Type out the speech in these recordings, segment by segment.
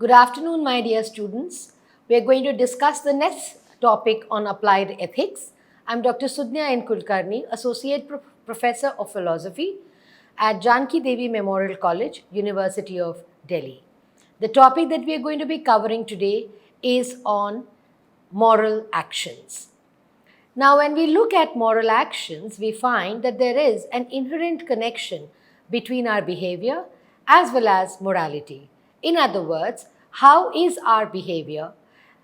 Good afternoon, my dear students. We are going to discuss the next topic on applied ethics. I'm Dr. Sudhnya N. Kulkarni, Associate Professor of Philosophy at Janki Devi Memorial College, University of Delhi. The topic that we are going to be covering today is on moral actions. Now, when we look at moral actions, we find that there is an inherent connection between our behavior as well as morality. In other words, how is our behavior?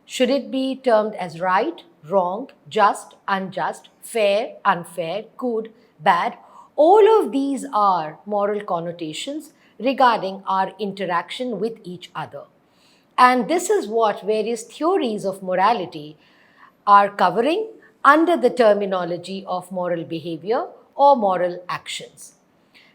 Should it be termed as right, wrong, just, unjust, fair, unfair, good, bad? All of these are moral connotations regarding our interaction with each other. And this is what various theories of morality are covering under the terminology of moral behavior or moral actions.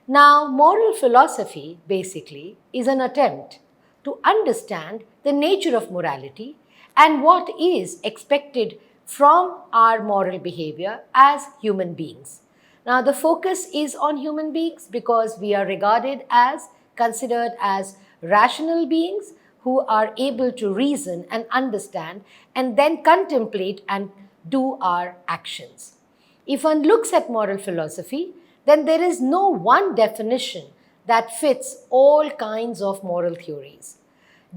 Now, moral philosophy basically is an attempt to understand the nature of morality and what is expected from our moral behavior as human beings. Now, the focus is on human beings because we are considered as rational beings who are able to reason and understand and then contemplate and do our actions. If one looks at moral philosophy, then there is no one definition that fits all kinds of moral theories.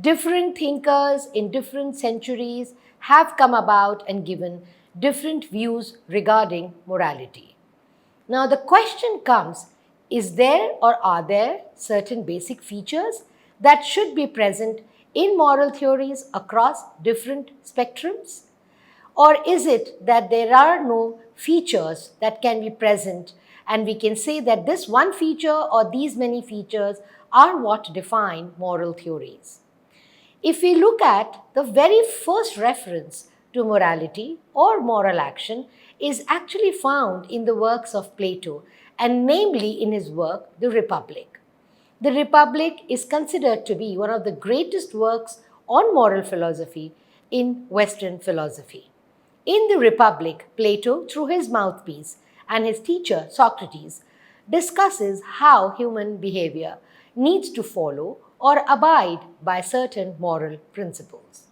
Different thinkers in different centuries have come about and given different views regarding morality. Now the question comes, is there or are there certain basic features that should be present in moral theories across different spectrums? Or is it that there are no features that can be present and we can say that this one feature or these many features are what define moral theories? If we look at the very first reference to morality or moral action is actually found in the works of Plato and namely in his work, The Republic. The Republic is considered to be one of the greatest works on moral philosophy in Western philosophy. In The Republic, Plato, through his mouthpiece and his teacher Socrates, discusses how human behavior needs to follow or abide by certain moral principles.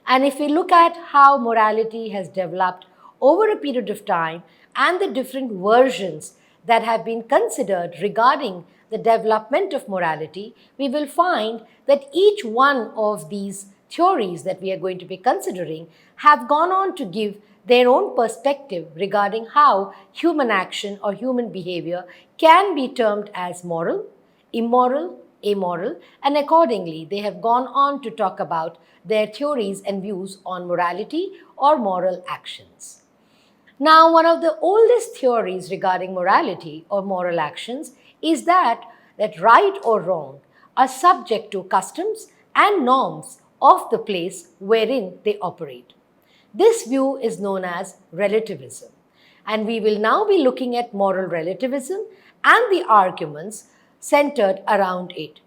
And if we look at how morality has developed over a period of time and the different versions that have been considered regarding the development of morality, we will find that each one of these theories that we are going to be considering have gone on to give their own perspective regarding how human action or human behavior can be termed as moral, immoral, amoral, and accordingly they have gone on to talk about their theories and views on morality or moral actions. Now, one of the oldest theories regarding morality or moral actions is that right or wrong are subject to customs and norms of the place wherein they operate. This view is known as relativism, and we will now be looking at moral relativism and the arguments centered around it.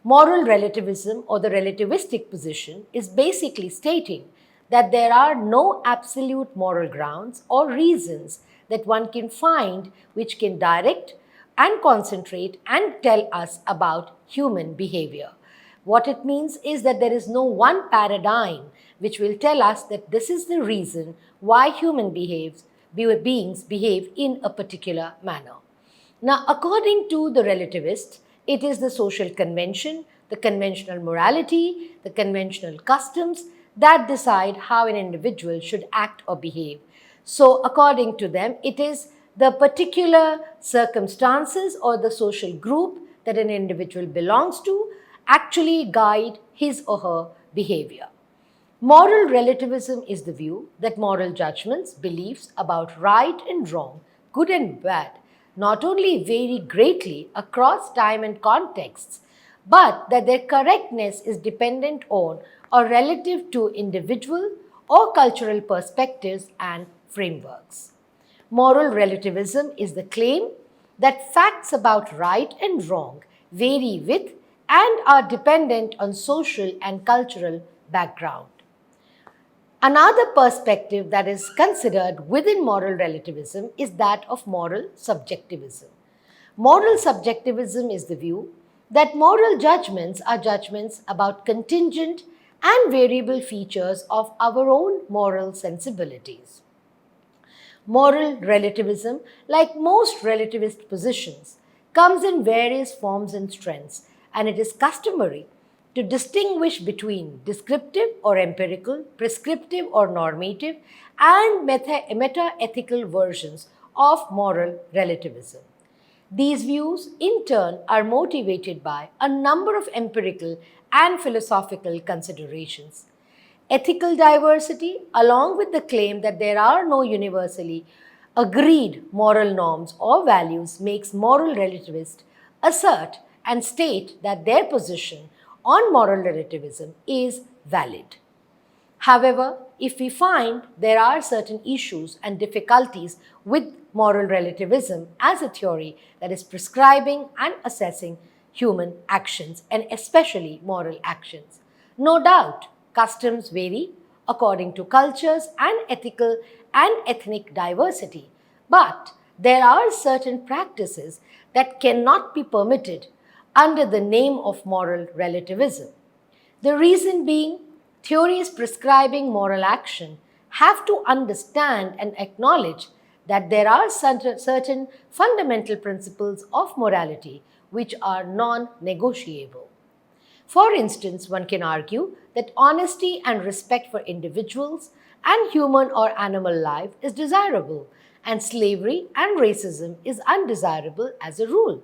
Moral relativism or the relativistic position is basically stating that there are no absolute moral grounds or reasons that one can find which can direct and concentrate and tell us about human behavior. What it means is that there is no one paradigm which will tell us that this is the reason why human beings behave in a particular manner. Now, according to the relativists, it is the social convention, the conventional morality, the conventional customs that decide how an individual should act or behave. So, according to them, it is the particular circumstances or the social group that an individual belongs to actually guide his or her behavior. Moral relativism is the view that moral judgments, beliefs about right and wrong, good and bad, not only vary greatly across time and contexts, but that their correctness is dependent on or relative to individual or cultural perspectives and frameworks. Moral relativism is the claim that facts about right and wrong vary with and are dependent on social and cultural background. Another perspective that is considered within moral relativism is that of moral subjectivism. Moral subjectivism is the view that moral judgments are judgments about contingent and variable features of our own moral sensibilities. Moral relativism, like most relativist positions, comes in various forms and strengths, and it is customary to distinguish between descriptive or empirical, prescriptive or normative, and meta-ethical versions of moral relativism. These views, in turn, are motivated by a number of empirical and philosophical considerations. Ethical diversity, along with the claim that there are no universally agreed moral norms or values, makes moral relativists assert and state that their position on moral relativism is valid. However, if we find there are certain issues and difficulties with moral relativism as a theory that is prescribing and assessing human actions and especially moral actions, no doubt customs vary according to cultures and ethical and ethnic diversity, but there are certain practices that cannot be permitted under the name of moral relativism. The reason being, theories prescribing moral action have to understand and acknowledge that there are certain fundamental principles of morality which are non-negotiable. For instance, one can argue that honesty and respect for individuals and human or animal life is desirable, and slavery and racism is undesirable as a rule.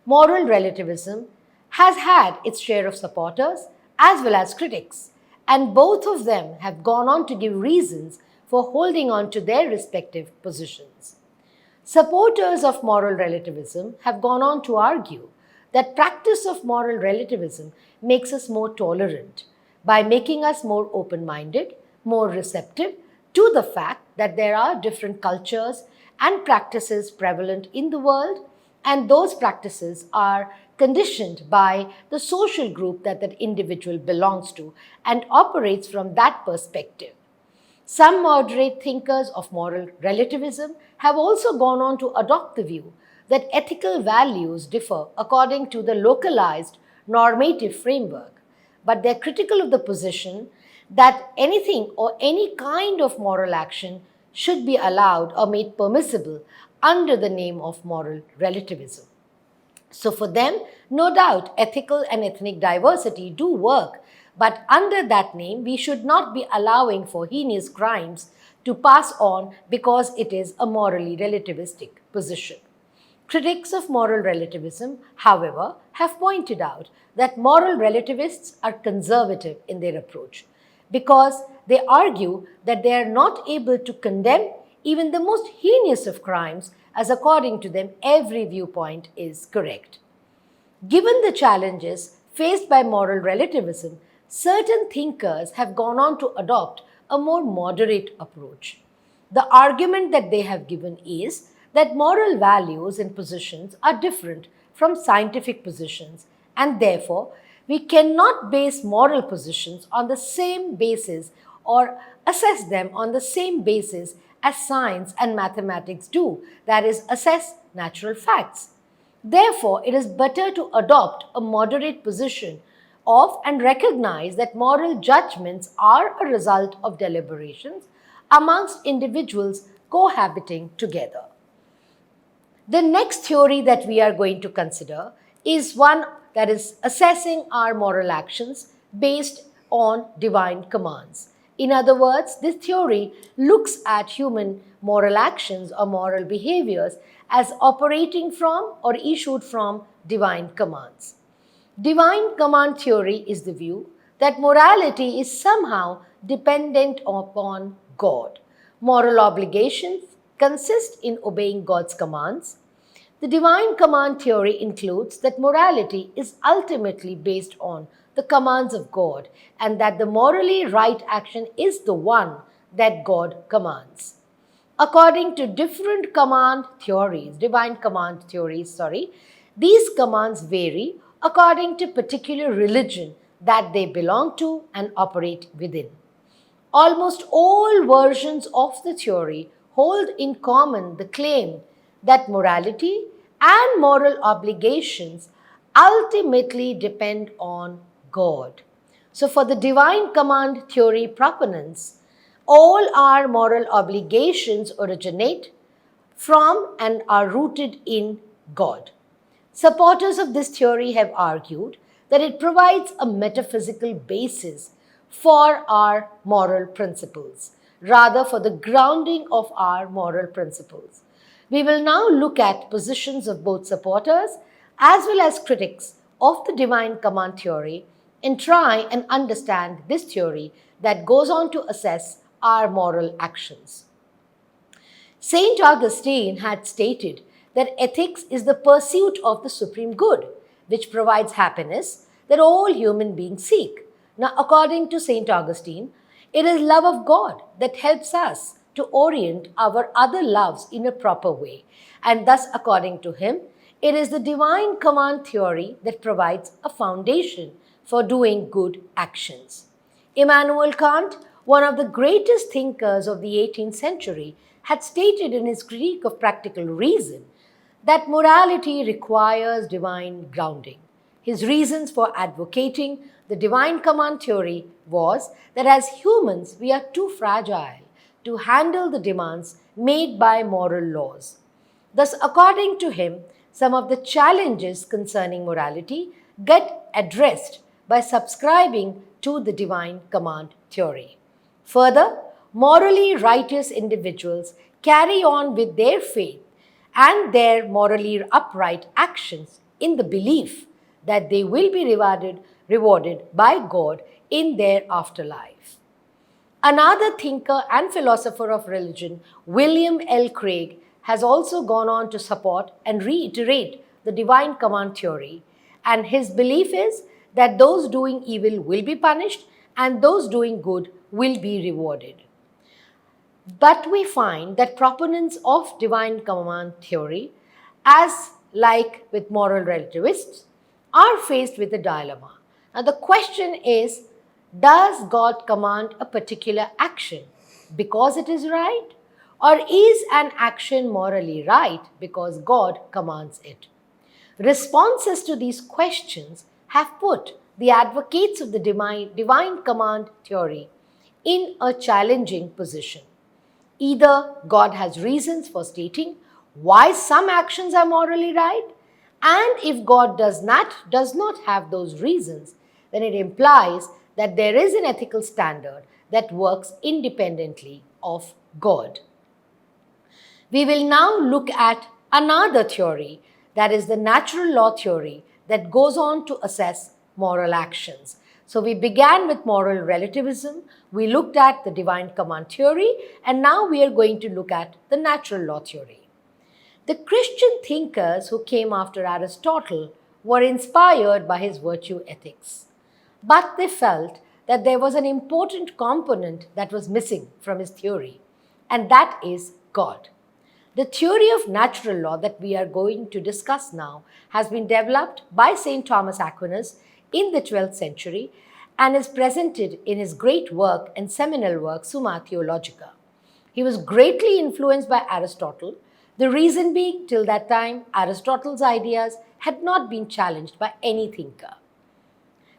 Moral relativism has had its share of supporters as well as critics, and both of them have gone on to give reasons for holding on to their respective positions. Supporters of moral relativism have gone on to argue that practice of moral relativism makes us more tolerant by making us more open-minded, more receptive to the fact that there are different cultures and practices prevalent in the world, and those practices are conditioned by the social group that that individual belongs to and operates from that perspective. Some moderate thinkers of moral relativism have also gone on to adopt the view that ethical values differ according to the localized normative framework, but they're critical of the position that anything or any kind of moral action should be allowed or made permissible under the name of moral relativism. So for them, no doubt, ethical and ethnic diversity do work, but under that name, we should not be allowing for heinous crimes to pass on because it is a morally relativistic position. Critics of moral relativism, however, have pointed out that moral relativists are conservative in their approach because they argue that they are not able to condemn even the most heinous of crimes, as according to them, every viewpoint is correct. Given the challenges faced by moral relativism, certain thinkers have gone on to adopt a more moderate approach. The argument that they have given is that moral values and positions are different from scientific positions, and therefore we cannot base moral positions on the same basis or assess them on the same basis as science and mathematics do, that is, assess natural facts. Therefore, it is better to adopt a moderate position of and recognize that moral judgments are a result of deliberations amongst individuals cohabiting together. The next theory that we are going to consider is one that is assessing our moral actions based on divine commands. In other words, this theory looks at human moral actions or moral behaviors as operating from or issued from divine commands. Divine command theory is the view that morality is somehow dependent upon God. Moral obligations consist in obeying God's commands. The divine command theory includes that morality is ultimately based on the commands of God and that the morally right action is the one that God commands. According to different divine command theories, these commands vary according to particular religion that they belong to and operate within. Almost all versions of the theory hold in common the claim that morality and moral obligations ultimately depend on God. So for the divine command theory proponents, all our moral obligations originate from and are rooted in God. Supporters of this theory have argued that it provides a metaphysical basis for our moral principles, rather for the grounding of our moral principles. We will now look at positions of both supporters as well as critics of the divine command theory and try and understand this theory that goes on to assess our moral actions. Saint Augustine had stated that ethics is the pursuit of the supreme good, which provides happiness that all human beings seek. Now, according to Saint Augustine, it is love of God that helps us to orient our other loves in a proper way. And thus, according to him, it is the divine command theory that provides a foundation for doing good actions. Immanuel Kant, one of the greatest thinkers of the 18th century, had stated in his Critique of Practical Reason that morality requires divine grounding. His reasons for advocating the divine command theory was that as humans we are too fragile to handle the demands made by moral laws. Thus, according to him, some of the challenges concerning morality get addressed by subscribing to the divine command theory. Further, morally righteous individuals carry on with their faith and their morally upright actions in the belief that they will be rewarded by God in their afterlife. Another thinker and philosopher of religion, William L. Craig, has also gone on to support and reiterate the divine command theory, and his belief is that those doing evil will be punished and those doing good will be rewarded. But we find that proponents of divine command theory, as like with moral relativists, are faced with a dilemma. Now the question is, does God command a particular action because it is right? Or is an action morally right because God commands it? Responses to these questions have put the advocates of the divine command theory in a challenging position. Either God has reasons for stating why some actions are morally right, and if God does not have those reasons, then it implies that there is an ethical standard that works independently of God. We will now look at another theory, that is the natural law theory, that goes on to assess moral actions. So we began with moral relativism, we looked at the divine command theory, and now we are going to look at the natural law theory. The Christian thinkers who came after Aristotle were inspired by his virtue ethics, but they felt that there was an important component that was missing from his theory, and that is God. The theory of natural law that we are going to discuss now has been developed by St. Thomas Aquinas in the 12th century and is presented in his great work and seminal work Summa Theologica. He was greatly influenced by Aristotle, the reason being till that time Aristotle's ideas had not been challenged by any thinker.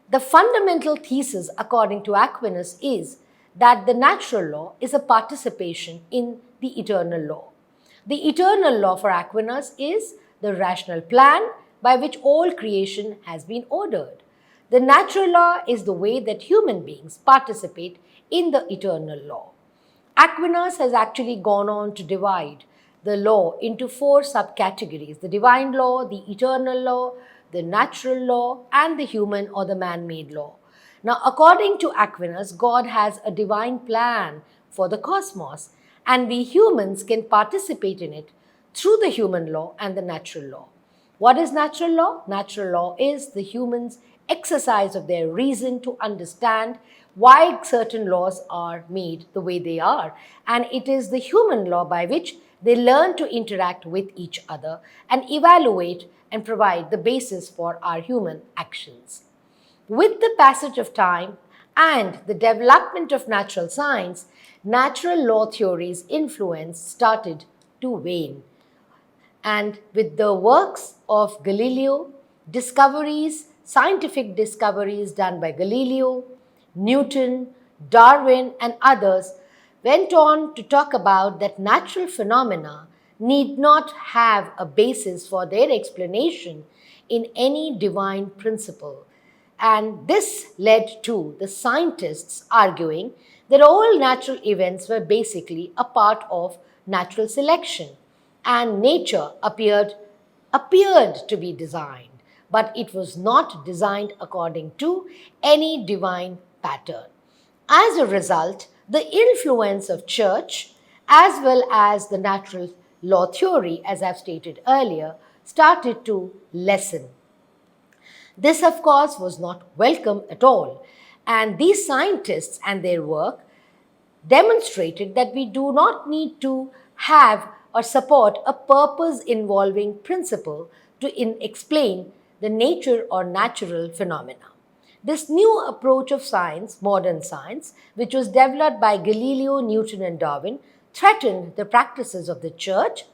The fundamental thesis according to Aquinas is that the natural law is a participation in the eternal law. The eternal law for Aquinas is the rational plan by which all creation has been ordered. The natural law is the way that human beings participate in the eternal law. Aquinas has actually gone on to divide the law into 4 subcategories: the divine law, the eternal law, the natural law, and the human or the man-made law. Now, according to Aquinas, God has a divine plan for the cosmos, and we humans can participate in it through the human law and the natural law. What is natural law? Natural law is the humans' exercise of their reason to understand why certain laws are made the way they are, and it is the human law by which they learn to interact with each other and evaluate and provide the basis for our human actions. With the passage of time and the development of natural science, natural law theory's influence started to wane. And with the works of Galileo discoveries, scientific discoveries done by Galileo, Newton, Darwin, and others went on to talk about that natural phenomena need not have a basis for their explanation in any divine principle. And this led to the scientists arguing that all natural events were basically a part of natural selection and nature appeared to be designed, but it was not designed according to any divine pattern. As a result, the influence of church as well as the natural law theory, as I've stated earlier, started to lessen. This, of course, was not welcome at all, and these scientists and their work demonstrated that we do not need to have or support a purpose involving principle to explain the nature or natural phenomena. This new approach of science, modern science, which was developed by Galileo, Newton, and Darwin, threatened the practices of the church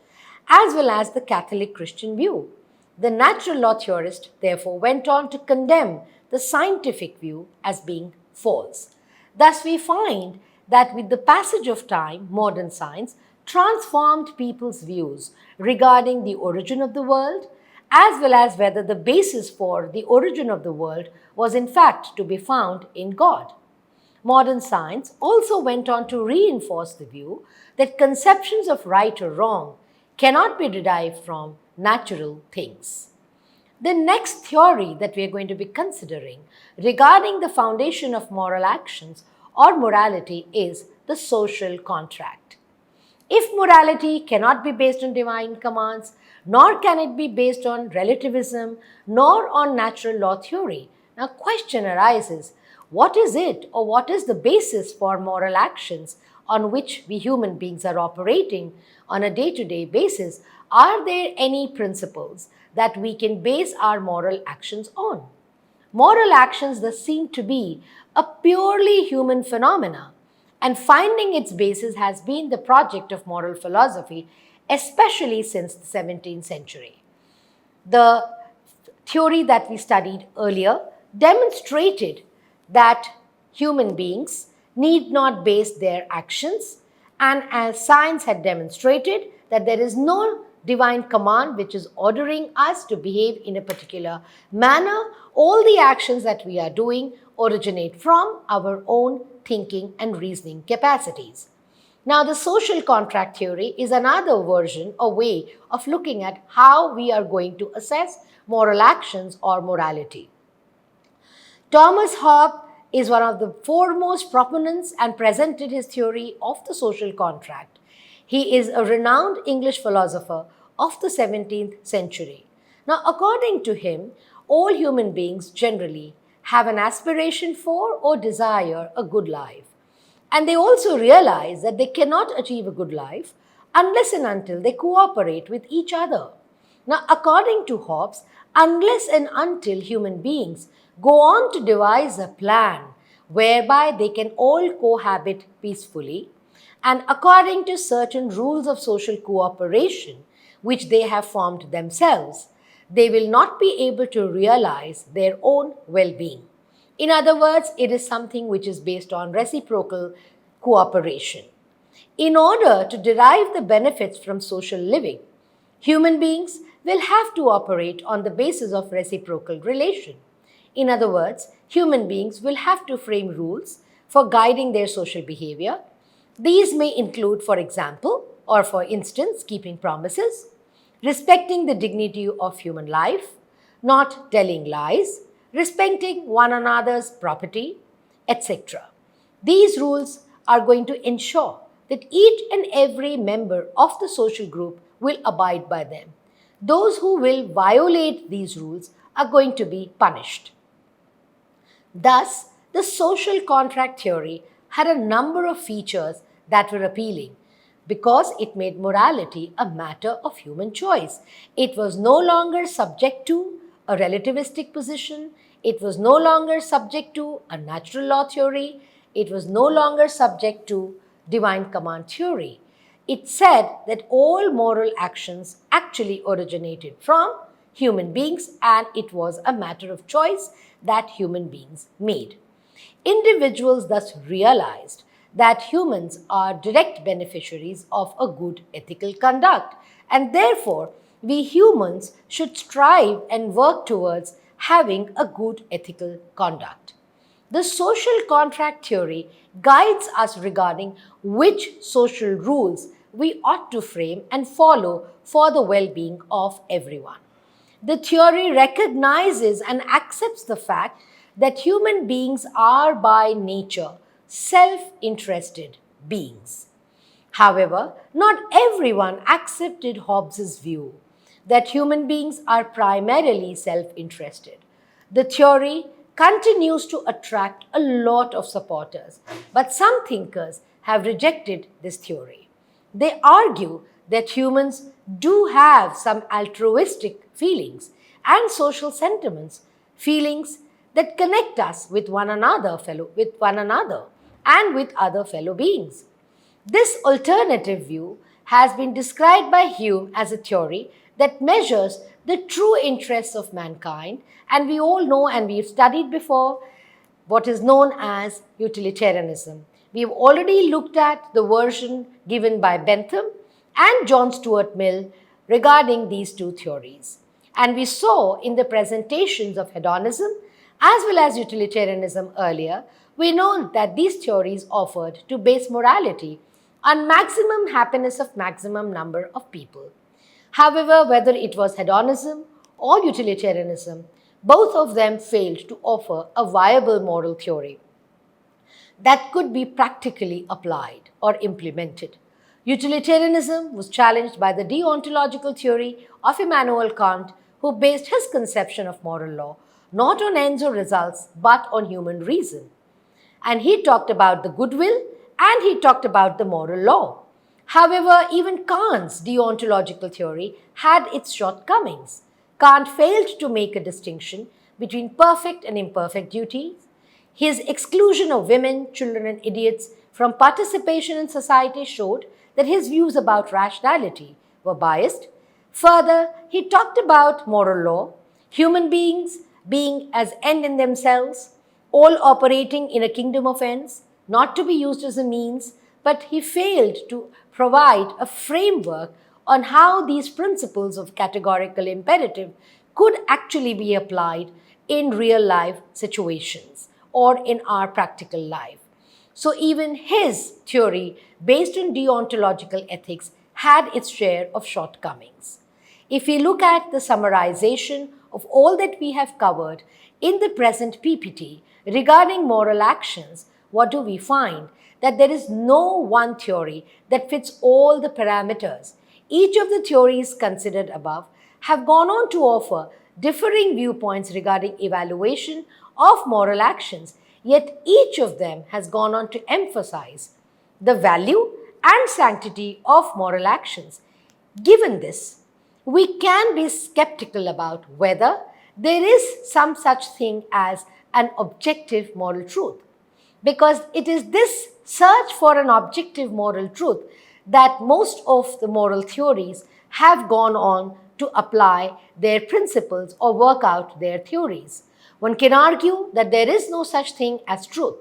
as well as the Catholic Christian view. The natural law theorist therefore went on to condemn the scientific view as being false. Thus, we find that with the passage of time, modern science transformed people's views regarding the origin of the world, as well as whether the basis for the origin of the world was in fact to be found in God. Modern science also went on to reinforce the view that conceptions of right or wrong cannot be derived from natural things. The next theory that we are going to be considering regarding the foundation of moral actions or morality is the social contract. If morality cannot be based on divine commands, nor can it be based on relativism, nor on natural law theory, now question arises, what is it or what is the basis for moral actions on which we human beings are operating on a day-to-day basis? Are there any principles that we can base our moral actions on? Moral actions thus seem to be a purely human phenomena, and finding its basis has been the project of moral philosophy, especially since the 17th century. The theory that we studied earlier demonstrated that human beings need not base their actions, and as science had demonstrated that there is no divine command which is ordering us to behave in a particular manner, all the actions that we are doing originate from our own thinking and reasoning capacities. Now, the social contract theory is another version or way of looking at how we are going to assess moral actions or morality. Thomas Hobbes is one of the foremost proponents and presented his theory of the social contract. He is a renowned English philosopher of the 17th century. Now, according to him, all human beings generally have an aspiration for or desire a good life. And they also realize that they cannot achieve a good life unless and until they cooperate with each other. Now, according to Hobbes, unless and until human beings go on to devise a plan whereby they can all cohabit peacefully, and according to certain rules of social cooperation which they have formed themselves, they will not be able to realize their own well-being. In other words, it is something which is based on reciprocal cooperation. In order to derive the benefits from social living, human beings will have to operate on the basis of reciprocal relation. In other words, human beings will have to frame rules for guiding their social behavior. These may include, for example, or for instance, keeping promises, respecting the dignity of human life, not telling lies, respecting one another's property, etc. These rules are going to ensure that each and every member of the social group will abide by them. Those who will violate these rules are going to be punished. Thus, the social contract theory had a number of features that were appealing because it made morality a matter of human choice. It was no longer subject to a relativistic position. It was no longer subject to a natural law theory. It was no longer subject to divine command theory. It said that all moral actions actually originated from human beings, and it was a matter of choice that human beings made. Individuals thus realized that humans are direct beneficiaries of a good ethical conduct, and therefore we humans should strive and work towards having a good ethical conduct. The social contract theory guides us regarding which social rules we ought to frame and follow for the well-being of everyone. The theory recognizes and accepts the fact that human beings are by nature self-interested beings. However, not everyone accepted Hobbes's view that human beings are primarily self-interested. The theory continues to attract a lot of supporters, but some thinkers have rejected this theory. They argue that humans do have some altruistic feelings and social sentiments, feelings that connect us with one another and with other fellow beings. This alternative view has been described by Hume as a theory that measures the true interests of mankind, and we all know and we've studied before what is known as utilitarianism. We've already looked at the version given by Bentham and John Stuart Mill regarding these two theories. And we saw in the presentations of hedonism as well as utilitarianism earlier, we know that these theories offered to base morality on maximum happiness of maximum number of people. However, whether it was hedonism or utilitarianism, both of them failed to offer a viable moral theory that could be practically applied or implemented. Utilitarianism was challenged by the deontological theory of Immanuel Kant, who based his conception of moral law not on ends or results, but on human reason. And he talked about the goodwill and he talked about the moral law. However, even Kant's deontological theory had its shortcomings. Kant failed to make a distinction between perfect and imperfect duties. His exclusion of women, children, and idiots from participation in society showed that his views about rationality were biased. Further, he talked about moral law, human beings being as end in themselves, all operating in a kingdom of ends, not to be used as a means, but he failed to provide a framework on how these principles of categorical imperative could actually be applied in real life situations or in our practical life. So even his theory, based on deontological ethics, had its share of shortcomings. If we look at the summarization of all that we have covered in the present PPT regarding moral actions, what do we find? That there is no one theory that fits all the parameters. Each of the theories considered above have gone on to offer differing viewpoints regarding evaluation of moral actions, yet each of them has gone on to emphasize the value and sanctity of moral actions. Given this, we can be skeptical about whether there is some such thing as an objective moral truth, because it is this search for an objective moral truth that most of the moral theories have gone on to apply their principles or work out their theories. One can argue that there is no such thing as truth.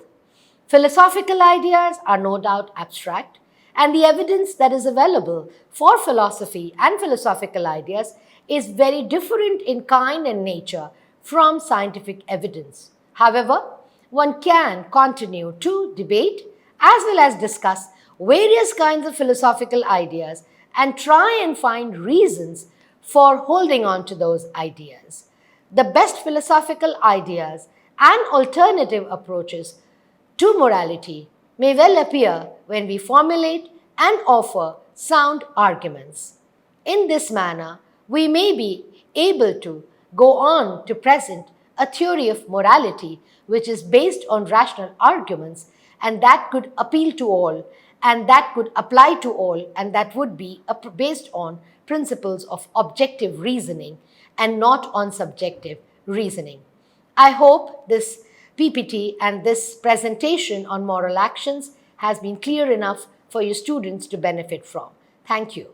Philosophical ideas are no doubt abstract, and the evidence that is available for philosophy and philosophical ideas is very different in kind and nature from scientific evidence. However, one can continue to debate as well as discuss various kinds of philosophical ideas and try and find reasons for holding on to those ideas. The best philosophical ideas and alternative approaches to morality may well appear when we formulate and offer sound arguments. In this manner, we may be able to go on to present a theory of morality which is based on rational arguments and that could appeal to all and that could apply to all and that would be based on principles of objective reasoning and not on subjective reasoning. I hope this PPT and this presentation on moral actions has been clear enough for your students to benefit from. Thank you.